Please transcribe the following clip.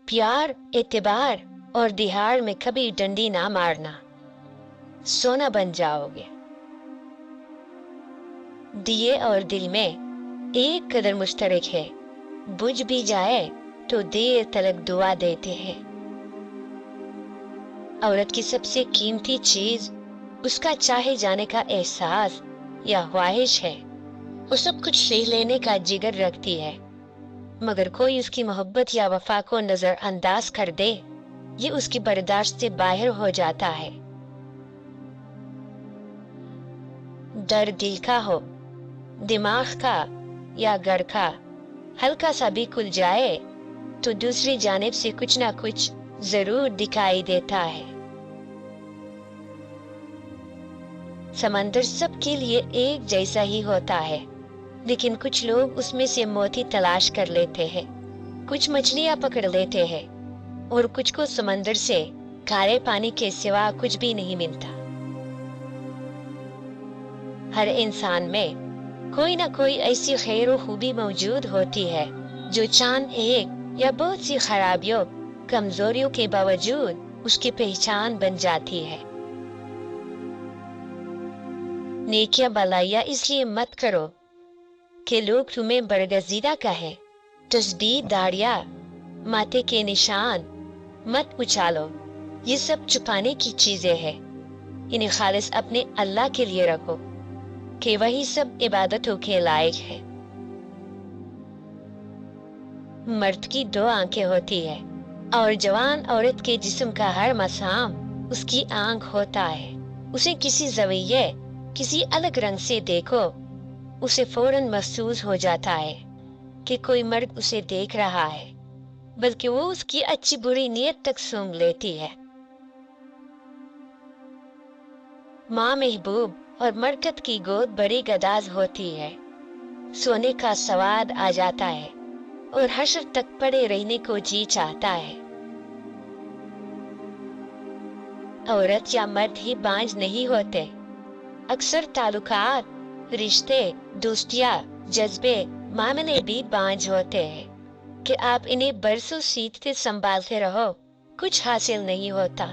प्यार, एतबार और दिहाड़ में कभी डंडी ना मारना, सोना बन जाओगे। दिए और दिल में एक कदर मुश्तरक है, बुझ भी जाए तो देर तलक दुआ देते हैं। औरत की सबसे कीमती चीज उसका चाहे जाने का एहसास या ख्वाहिश है। वो सब कुछ ले लेने का जिगर रखती है, मगर कोई उसकी मोहब्बत या वफा को नजरअंदाज कर दे, ये उसकी बर्दाश्त से बाहर हो जाता है। दर्द दिल का हो, दिमाग का या घर का, हल्का सा भी खुल जाए तो दूसरी जानिब से कुछ ना कुछ जरूर दिखाई देता है। समंदर सबके लिए एक जैसा ही होता है, लेकिन कुछ लोग उसमें से मोती तलाश कर लेते हैं, कुछ मछलियां पकड़ लेते हैं और कुछ को समंदर से खारे पानी के सिवा कुछ भी नहीं मिलता। हर इंसान में कोई ना कोई ऐसी खैर और खूबी मौजूद होती है जो चांद एक या बहुत सी खराबियों, कमजोरियों के बावजूद उसकी पहचान बन जाती है। नेकियां भलाइयां इसलिए मत करो कि लोग तुम्हें बरगजीदा कहें। तस्दीद, दाढ़िया, माथे के निशान मत उछालो, ये सब छुपाने की चीजें हैं। इन्हें खालिस अपने अल्लाह के लिए रखो कि वही सब इबादतों के लायक है। मर्द की दो आंखें होती है और जवान औरत के जिस्म का हर मसाम उसकी आंख होता है। उसे किसी जविये, किसी अलग रंग से देखो, उसे फौरन महसूस हो जाता है कि कोई मर्द उसे देख रहा है, बल्कि वो उसकी अच्छी बुरी नीयत तक सूंघ लेती है। माँ महबूब और मरकत की गोद बड़ी गदाज होती है, सोने का स्वाद आ जाता है और हश्र तक पड़े रहने को जी चाहता है। औरत या मर्द ही बांझ नहीं होते, अक्सर ताल्लुकात, रिश्ते, दोस्तियां, जज्बे, मामले भी बांझ होते हैं कि आप इन्हें बरसों सीखते संभालते रहो, कुछ हासिल नहीं होता।